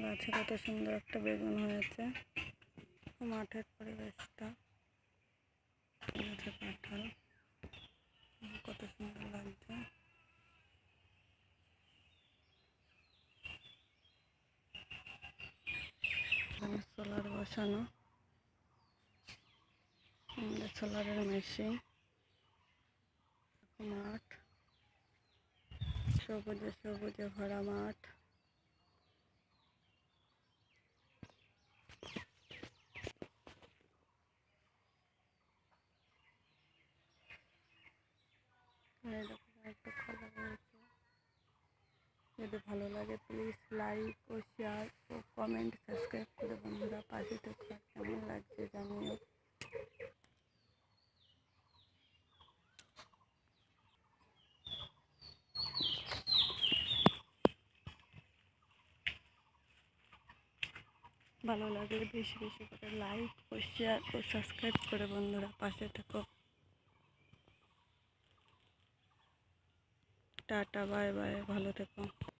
গাছে কত সুন্দর একটা বেগুন হয়েছে। মাঠের পরিবেশটা, কাঁঠাল কত সুন্দর লাগছে। সোলার বসানো, সোলারের মেশিন। মাঠ, সবুজে সবুজে ভরা মাঠ। একটু খোলা রয়েছে। যদি ভালো লাগে প্লিজ লাইক ও শেয়ার ও কমেন্ট, সাবস্ক্রাইব করে বন্ধুরা পাশে থেকে কেমন লাগছে জানিও। ভালো লাগলে বেশি বেশি করে লাইক ও শেয়ার ও সাবস্ক্রাইব করে বন্ধুরা পাশে থেকো। টাটা, বাই বাই, ভালো থেকো।